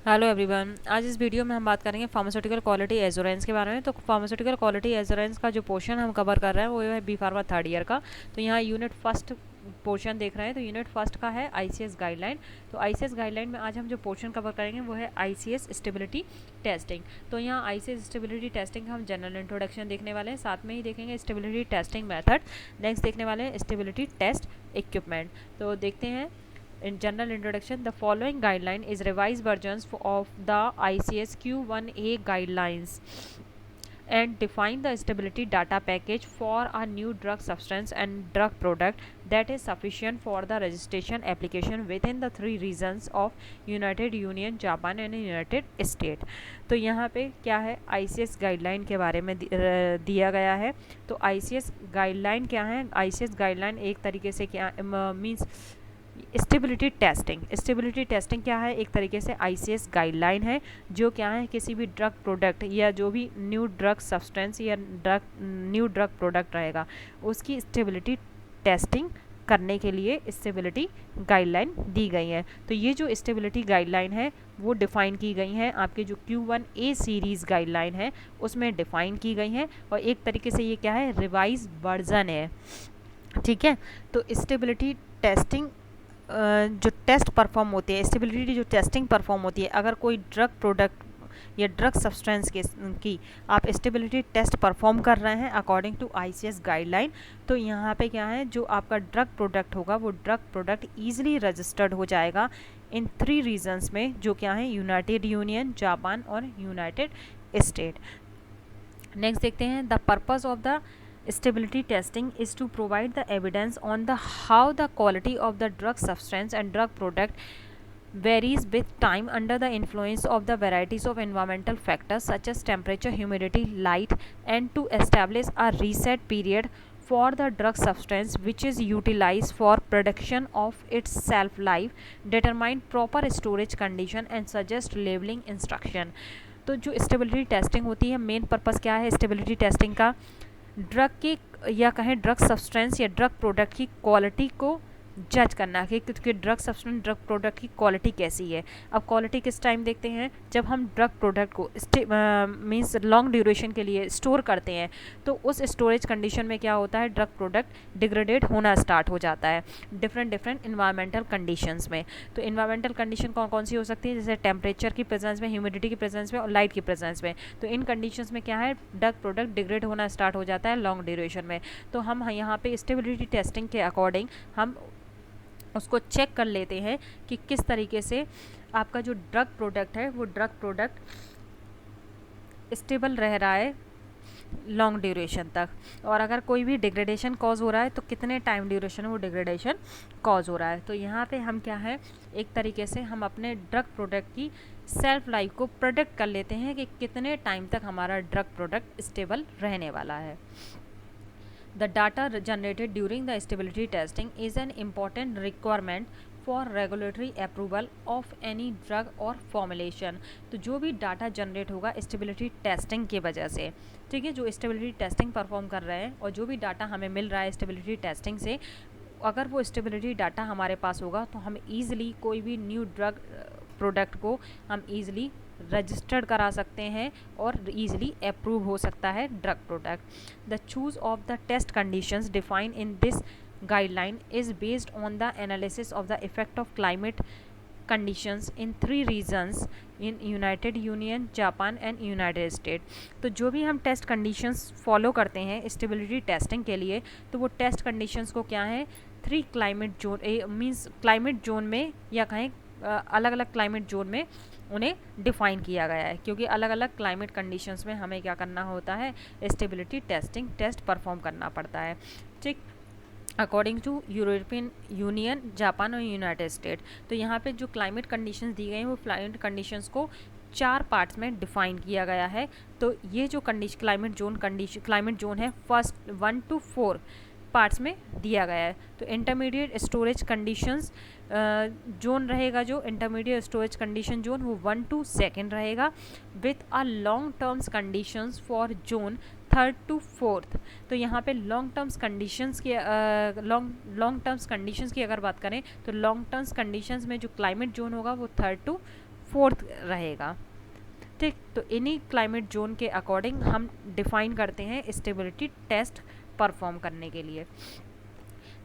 Hello everyone, आज इस video में हम बात करेंगे फार्मास्यूटिकल क्वालिटी एश्योरेंस के बारे में। तो फार्मास्यूटिकल क्वालिटी एश्योरेंस का जो पोर्शन हम कवर कर रहे हैं वो है बी फार्मा थर्ड ईयर का। तो यहाँ यूनिट फर्स्ट पोर्शन देख रहे हैं। तो यूनिट फर्स्ट का है आईसीएस गाइडलाइन। तो आईसीएस गाइडलाइन में आज हम जो पोर्शन कवर करेंगे वो है आईसीएस स्टेबिलिटी टेस्टिंग। तो यहाँ आईसीएस स्टेबिलिटी टेस्टिंग हम जनरल इंट्रोडक्शन देखने वाले हैं, साथ में ही देखेंगे स्टेबिलिटी टेस्टिंग मेथड। नेक्स्ट देखने वाले हैं स्टेबिलिटी टेस्ट इक्विपमेंट। तो देखते हैं in general introduction. The following guideline is revised versions of the ICS Q1A guidelines and define the stability data package for a new drug substance and drug product that is sufficient for the registration application within the 3 regions of United Union, Japan and United States. तो यहाँ पे क्या है, ICS guideline के बारे में दिया गया है। तो ICS गाइडलाइन क्या है? ICS गाइडलाइन एक तरीके से क्या मीन्स स्टेबिलिटी टेस्टिंग क्या है? एक तरीके से आईसीएस गाइडलाइन है जो क्या है, किसी भी ड्रग प्रोडक्ट या जो भी न्यू ड्रग सब्सटेंस या न्यू ड्रग प्रोडक्ट रहेगा उसकी स्टेबिलिटी टेस्टिंग करने के लिए स्टेबिलिटी गाइडलाइन दी गई है। तो ये जो स्टेबिलिटी गाइडलाइन है वो डिफ़ाइन की गई हैं आपके जो Q1A सीरीज़ गाइडलाइन है उसमें डिफ़ाइन की गई हैं, और एक तरीके से ये क्या है, रिवाइज वर्जन है। ठीक है, तो स्टेबिलिटी टेस्टिंग जो टेस्ट परफॉर्म होती है, स्टेबिलिटी जो टेस्टिंग परफॉर्म होती है, अगर कोई ड्रग प्रोडक्ट या ड्रग सब्सटेंस की आप स्टेबिलिटी टेस्ट परफॉर्म कर रहे हैं अकॉर्डिंग टू आईसीएस गाइडलाइन, तो यहाँ पे क्या है, जो आपका ड्रग प्रोडक्ट होगा वो ड्रग प्रोडक्ट ईजिली रजिस्टर्ड हो जाएगा इन 3 रीजन्स में, जो क्या है, यूनाइटेड यूनियन, जापान और यूनाइटेड स्टेट। नेक्स्ट देखते हैं, the purpose of the stability testing is to provide the evidence on the how the quality of the drug substance and drug product varies with time under the influence of the varieties of environmental factors such as temperature, humidity, light, and to establish a reset period for the drug substance which is utilized for production of its shelf life, determine proper storage condition and suggest labeling instruction। तो जो stability testing होती है, main purpose क्या है stability testing का, drug की या कहें ड्रग सब्सटेंस या ड्रग प्रोडक्ट की क्वालिटी को जज करना है कि ड्रग सब्सटेंस ड्रग प्रोडक्ट की क्वालिटी कैसी है। अब क्वालिटी किस टाइम देखते हैं, जब हम ड्रग प्रोडक्ट को मीन्स लॉन्ग ड्यूरेशन के लिए स्टोर करते हैं, तो उस स्टोरेज कंडीशन में क्या होता है, ड्रग प्रोडक्ट डिग्रेडेड होना स्टार्ट हो जाता है डिफरेंट इन्वायरमेंटल कंडीशंस में। तो इन्वायरमेंटल कंडीशन कौन कौन सी हो सकती है, जैसे टेम्परेचर की प्रेजेंस में, ह्यूमिडिटी की प्रेजेंस में और लाइट की प्रेजेंस में। तो इन कंडीशंस में क्या है, ड्रग प्रोडक्ट डिग्रेड होना स्टार्ट हो जाता है लॉन्ग ड्यूरेशन में। तो हम यहाँ पे स्टेबिलिटी टेस्टिंग के अकॉर्डिंग हम उसको चेक कर लेते हैं कि किस तरीके से आपका जो ड्रग प्रोडक्ट है वो ड्रग प्रोडक्ट स्टेबल रह रहा है लॉन्ग ड्यूरेशन तक, और अगर कोई भी डिग्रेडेशन कॉज हो रहा है तो कितने टाइम ड्यूरेशन में वो डिग्रेडेशन कॉज हो रहा है। तो यहाँ पे हम क्या है, एक तरीके से हम अपने ड्रग प्रोडक्ट की सेल्फ लाइफ को प्रोडिक्ट कर लेते हैं कि कितने टाइम तक हमारा ड्रग प्रोडक्ट स्टेबल रहने वाला है। The data generated during the stability testing is an important requirement for regulatory approval of any drug or formulation। तो जो भी डाटा जनरेट होगा स्टेबिलिटी टेस्टिंग की वजह से, ठीक है, जो स्टेबिलिटी टेस्टिंग परफॉर्म कर रहे हैं और जो भी डाटा हमें मिल रहा है स्टेबिलिटी टेस्टिंग से, अगर वो स्टेबिलिटी डाटा हमारे पास होगा तो हम ईज़िली कोई भी न्यू ड्रग प्रोडक्ट को हम ईज़िली रजिस्टर्ड करा सकते हैं और ईजिली अप्रूव हो सकता है drug product. The choose of the test conditions defined in this guideline is based on the analysis of the effect of climate conditions in 3 regions in united union, Japan and united state. तो जो भी हम test conditions follow करते हैं stability testing के लिए, तो वो टेस्ट कंडीशंस को क्या है, 3 climate zone means climate zone में या कहें अलग अलग क्लाइमेट जोन में उन्हें डिफ़ाइन किया गया है, क्योंकि अलग अलग क्लाइमेट कंडीशंस में हमें क्या करना होता है, स्टेबिलिटी टेस्टिंग टेस्ट परफॉर्म करना पड़ता है। ठीक, according to European union, Japan और यूनाइटेड स्टेट। तो यहाँ पे जो क्लाइमेट कंडीशंस दी गई हैं वो क्लाइमेट कंडीशंस को 4 पार्ट्स में डिफ़ाइन किया गया है। तो ये जो क्लाइमेट जोन है फर्स्ट 1 to 4 पार्ट्स में दिया गया है। तो इंटरमीडिएट स्टोरेज कंडीशंस जोन रहेगा, जो इंटरमीडिएट स्टोरेज कंडीशन जोन वो 1 to 2 रहेगा, with a long terms conditions for zone 3rd to 4th। तो यहाँ पे लॉन्ग टर्म्स कंडीशंस की लॉन्ग टर्म्स कंडीशंस की अगर बात करें तो लॉन्ग टर्म्स कंडीशंस में जो क्लाइमेट जोन होगा वो 3rd to 4th रहेगा। ठीक, तो इन्हीं क्लाइमेट जोन के अकॉर्डिंग हम डिफाइन करते हैं स्टेबिलिटी टेस्ट परफॉर्म करने के लिए।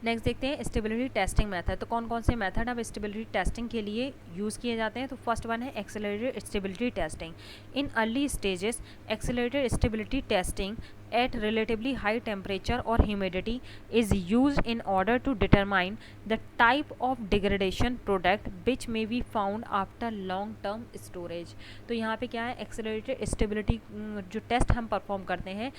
नेक्स्ट देखते हैं स्टेबिलिटी टेस्टिंग मेथड। तो कौन कौन से मेथड अब स्टेबिलिटी टेस्टिंग के लिए यूज़ किए जाते हैं। तो फर्स्ट वन है accelerated stability testing. In early stages accelerated stability testing at relatively high temperature or humidity is used in order to determine the type of degradation product which may be found after long term storage। तो यहाँ पे क्या है, accelerated stability जो test हम perform करते हैं,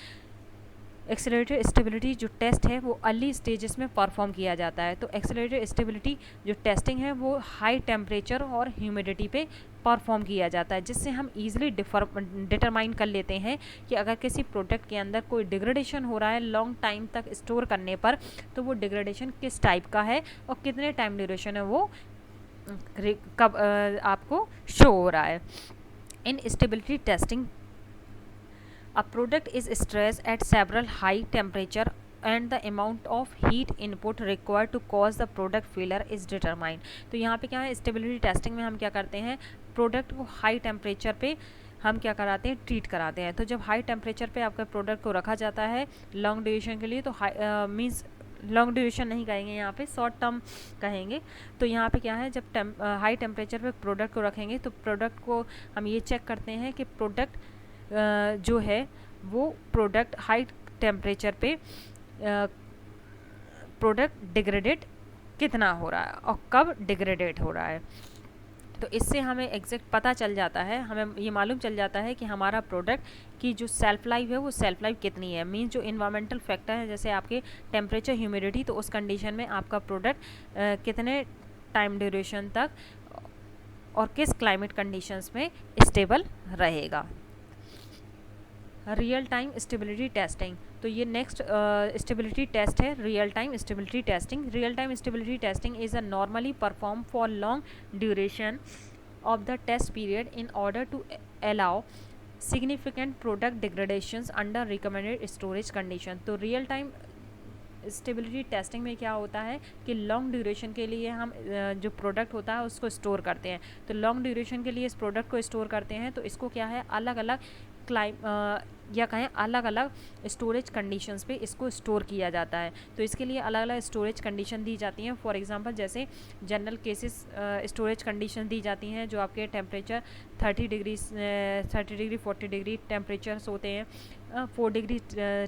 accelerated stability जो टेस्ट है वो अर्ली स्टेजेस में परफॉर्म किया जाता है। तो एक्सेलरेटेड स्टेबिलिटी जो टेस्टिंग है वो हाई टेम्परेचर और ह्यूमिडिटी पे परफॉर्म किया जाता है, जिससे हम ईजिली डिटरमाइन कर लेते हैं कि अगर किसी प्रोडक्ट के अंदर कोई डिग्रेडेशन हो रहा है लॉन्ग टाइम तक स्टोर करने पर, तो वो डिग्रेडेशन किस टाइप का है और कितने टाइम ड्यूरेशन है वो कब आपको शो हो रहा है। इन stability testing a product is stressed at several high temperature and the amount of heat input required to cause the product failure is determined। तो यहाँ पे क्या है, स्टेबिलिटी टेस्टिंग में हम क्या करते हैं, प्रोडक्ट को हाई टेम्परेचर पे हम क्या कराते हैं, ट्रीट कराते हैं। तो जब हाई टेम्परेचर पे आपका प्रोडक्ट को रखा जाता है लॉन्ग ड्यूरेशन के लिए, तो मीन्स लॉन्ग ड्यूरेशन नहीं कहेंगे, यहाँ पे शॉर्ट टर्म कहेंगे। तो यहाँ पे क्या है, जब हाई टेम्परेचर पे प्रोडक्ट को रखेंगे तो प्रोडक्ट को हम ये चेक करते हैं कि प्रोडक्ट जो है वो प्रोडक्ट हाई टेम्परेचर पे प्रोडक्ट डिग्रेडेड कितना हो रहा है और कब डिग्रेडेड हो रहा है। तो इससे हमें एग्जैक्ट पता चल जाता है, हमें ये मालूम चल जाता है कि हमारा प्रोडक्ट की जो सेल्फ लाइफ है वो सेल्फ लाइफ कितनी है। मीन्स जो इन्वायरमेंटल फैक्टर है जैसे आपके टेम्परेचर, ह्यूमिडिटी, तो उस कंडीशन में आपका प्रोडक्ट कितने टाइम ड्यूरेशन तक और किस क्लाइमेट कंडीशंस में स्टेबल रहेगा। Real time stability testing. तो ये नेक्स्ट स्टेबिलिटी टेस्ट है real time stability testing. Real time stability testing is a normally perform for long duration of the test period in order to allow significant product degradations under recommended storage condition. तो real time stability testing में क्या होता है कि long duration के लिए हम जो प्रोडक्ट होता है उसको स्टोर करते हैं। तो लॉन्ग ड्यूरेशन के लिए इस प्रोडक्ट को स्टोर करते हैं, तो इसको क्या है, अलग अलग या कहें अलग अलग स्टोरेज कंडीशंस पे इसको स्टोर किया जाता है। तो इसके लिए अलग अलग स्टोरेज कंडीशन दी जाती हैं। फॉर एग्जांपल जैसे जनरल केसेस स्टोरेज कंडीशन दी जाती हैं जो आपके टेम्परेचर 30 डिग्री 40 डिग्री टेम्परेचर्स होते हैं, 4 डिग्री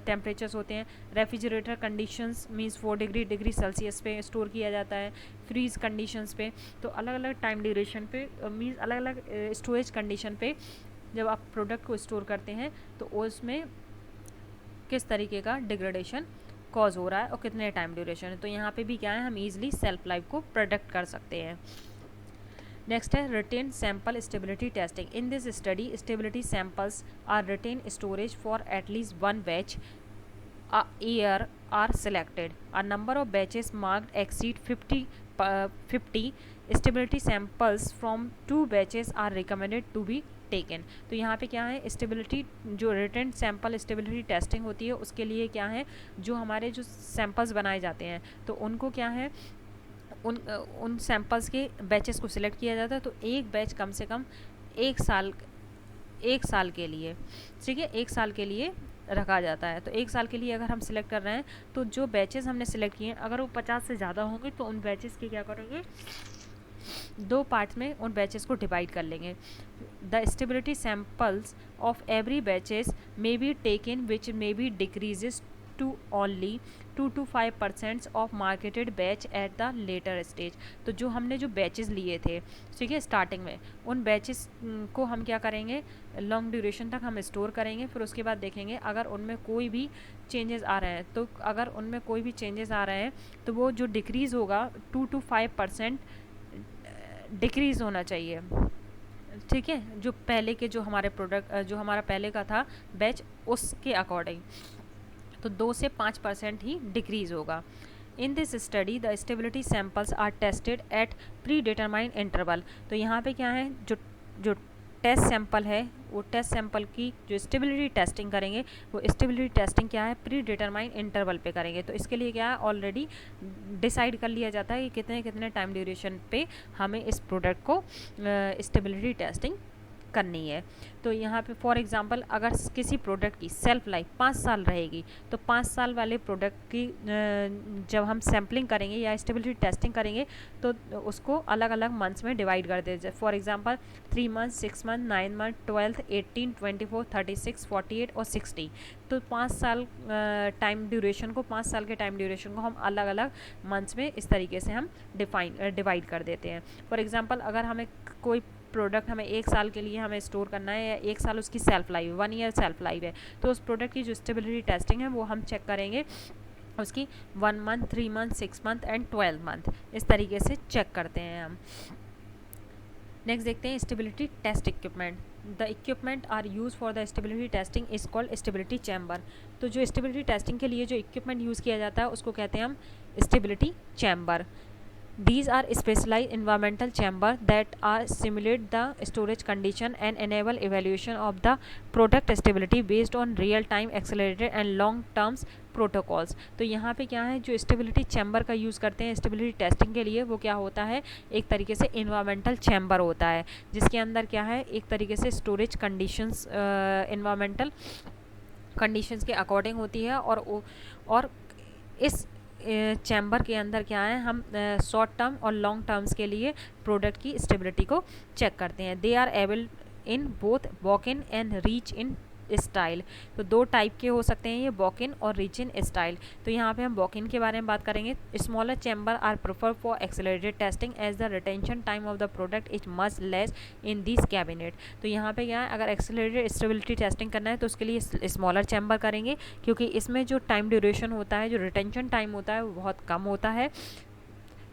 टेम्परेचर्स होते हैं। Refrigerator conditions means 4 degree Celsius पे स्टोर किया जाता है, फ्रीज कंडीशंस पे। तो अलग अलग टाइम ड्यूरेशन पे मींस अलग अलग स्टोरेज कंडीशन पे जब आप प्रोडक्ट को स्टोर करते हैं तो उसमें किस तरीके का डिग्रेडेशन कॉज हो रहा है और कितने टाइम ड्यूरेशन है। तो यहाँ पे भी क्या है, हम इजीली सेल्फ लाइफ को प्रोडक्ट कर सकते हैं। नेक्स्ट है retain sample stability testing. In this study stability samples are retain storage for at least 1 batch a year are selected. A number of batches marked exceed 50 stability samples from 2 batches are recommended to be taken। तो यहाँ पे क्या है, stability जो retain sample stability testing होती है उसके लिए क्या है, जो हमारे जो सैंपल्स बनाए जाते हैं तो उनको क्या है, उन सैंपल्स के बैचेस को सिलेक्ट किया जाता है। तो एक बैच कम से कम एक साल के लिए, ठीक है, 1 साल के लिए रखा जाता है। तो 1 साल के लिए अगर हम सिलेक्ट कर रहे हैं तो जो बैचेस हमने सिलेक्ट किए हैं अगर वो 50 से ज़्यादा होंगे तो उन बैचेस के क्या करेंगे, 2 पार्ट्स में उन बैचेस को डिवाइड कर लेंगे। The stability samples of every batches may be taken which may be decreases to only 2 to 5% of marketed batch at the later stage. तो जो हमने जो बैचेस लिए थे, ठीक है, स्टार्टिंग में उन बैचेस को हम क्या करेंगे, लॉन्ग ड्यूरेशन तक हम स्टोर करेंगे। फिर उसके बाद देखेंगे अगर उनमें कोई भी चेंजेस आ रहे हैं, तो अगर उनमें कोई भी चेंजेस आ रहे हैं तो वो जो डिक्रीज़ होगा 2 to 5% डिक्रीज़ होना चाहिए, ठीक है, जो पहले के जो हमारे प्रोडक्ट जो हमारा पहले का था बैच उसके अकॉर्डिंग। तो 2 से 5% ही डिक्रीज़ होगा। In this study the stability samples are tested at predetermined interval. तो यहाँ पे क्या है, जो टेस्ट सैंपल है वो टेस्ट सैंपल की जो स्टेबिलिटी टेस्टिंग करेंगे वो स्टेबिलिटी टेस्टिंग क्या है, प्री डिटरमाइंड इंटरवल पे करेंगे। तो इसके लिए क्या है, ऑलरेडी डिसाइड कर लिया जाता है कि कितने कितने टाइम ड्यूरेशन पे हमें इस प्रोडक्ट को स्टेबिलिटी टेस्टिंग करनी है। तो यहाँ पे फॉर एग्जांपल अगर किसी प्रोडक्ट की सेल्फ लाइफ 5 साल रहेगी तो 5 साल वाले प्रोडक्ट की जब हम सैम्पलिंग करेंगे या स्टेबिलिटी टेस्टिंग करेंगे तो उसको अलग अलग मंथ्स में डिवाइड कर देते हैं। For example 3 month, 6 month, 9 month, 12, 18, 24, 36, 48 और 60। तो 5 साल टाइम ड्यूरेशन को 5 साल के टाइम ड्यूरेशन को हम अलग अलग मंथ्स में इस तरीके से हम डिवाइड कर देते हैं। फॉर एग्जांपल अगर हमें कोई प्रोडक्ट हमें 1 साल के लिए हमें स्टोर करना है या 1 साल उसकी self life, 1 year self life है, तो उस प्रोडक्ट की जो स्टेबिलिटी टेस्टिंग है वो हम चेक करेंगे उसकी 1 month, 3 month, 6 month and 12 month, इस तरीके से चेक करते हैं हम। नेक्स्ट देखते हैं stability test equipment. The equipment are use for the stability testing is called stability chamber. तो जो स्टेबिलिटी टेस्टिंग के लिए जो इक्विपमेंट यूज़ किया जाता है उसको कहते हैं हम stability chamber. These are specialized environmental chamber that are simulate the storage condition and enable evaluation of the product stability based on real time accelerated and long terms protocols. तो यहाँ पे क्या है, जो स्टेबिलिटी चैम्बर का use करते हैं stability testing के लिए वो क्या होता है, एक तरीके से इन्वायरमेंटल चैम्बर होता है जिसके अंदर क्या है, एक तरीके से स्टोरेज कंडीशंस इन्वायरमेंटल कंडीशंस के अकॉर्डिंग होती है और इस चैम्बर के अंदर क्या है, हम शॉर्ट टर्म और लॉन्ग टर्म्स के लिए प्रोडक्ट की स्टेबिलिटी को चेक करते हैं। They are able in both walk in and reach in style. तो 2 टाइप के हो सकते हैं ये, वॉक इन और रीच इन स्टाइल। तो यहाँ पे हम वॉक इन के बारे में बात करेंगे। Smaller chamber are prefer for accelerated testing as the retention time of the product is much less in this cabinet. तो यहाँ पे क्या है, अगर एक्सेलरेटेड स्टेबिलिटी टेस्टिंग करना है तो उसके लिए स्मॉलर चैम्बर करेंगे क्योंकि इसमें जो टाइम ड्यूरेशन होता है, जो रिटेंशन टाइम होता है वो बहुत कम होता है।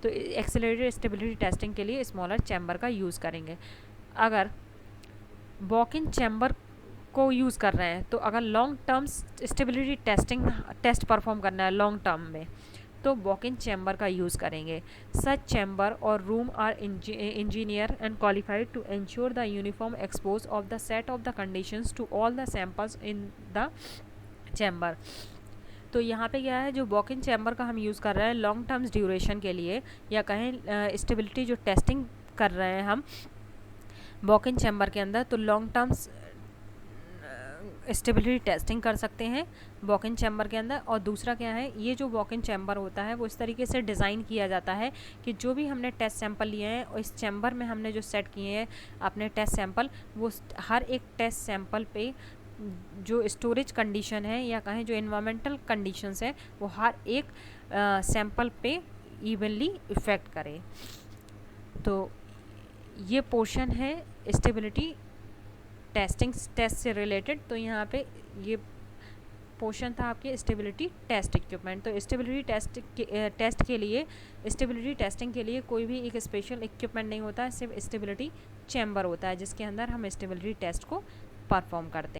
तो एक्सेलरेटेड स्टेबिलिटी टेस्टिंग के लिए स्मॉलर चैम्बर का यूज़ करेंगे। अगर वॉक इन चैम्बर को यूज़ कर रहे हैं तो अगर long term stability test perform करना है लॉन्ग टर्म में तो वॉक इन चैम्बर का यूज़ करेंगे। सच चैम्बर और room are engineer and qualified to ensure the uniform expose of the set of the conditions to all the samples in the chamber. तो यहाँ पे क्या है, जो वॉक इन चैम्बर का हम यूज़ कर रहे हैं लॉन्ग टर्म्स ड्यूरेशन के लिए या कहें स्टेबिलिटी जो टेस्टिंग कर रहे हैं हम वॉक इन चैम्बर के अंदर, तो लॉन्ग टर्म्स स्टेबिलिटी टेस्टिंग कर सकते हैं वॉक इन चैम्बर के अंदर। और दूसरा क्या है, ये जो वॉक इन चैम्बर होता है वो इस तरीके से डिज़ाइन किया जाता है कि जो भी हमने टेस्ट सैंपल लिए हैं और इस चैम्बर में हमने जो सेट किए हैं अपने टेस्ट सैंपल, वो हर एक टेस्ट सैंपल पे जो स्टोरेज कंडीशन है या कहें जो इन्वायरमेंटल कंडीशंस है वो हर एक सैंपल पे इवनली इफ़ेक्ट करे। तो ये पोर्शन है स्टेबिलिटी टेस्ट से रिलेटेड। तो यहाँ पे ये पोर्शन था आपके स्टेबिलिटी टेस्ट इक्विपमेंट। तो स्टेबिलिटी टेस्ट के लिए स्टेबिलिटी टेस्टिंग के लिए कोई भी एक स्पेशल इक्विपमेंट नहीं होता है, सिर्फ स्टेबिलिटी चैम्बर होता है जिसके अंदर हम स्टेबिलिटी टेस्ट को परफॉर्म करते हैं।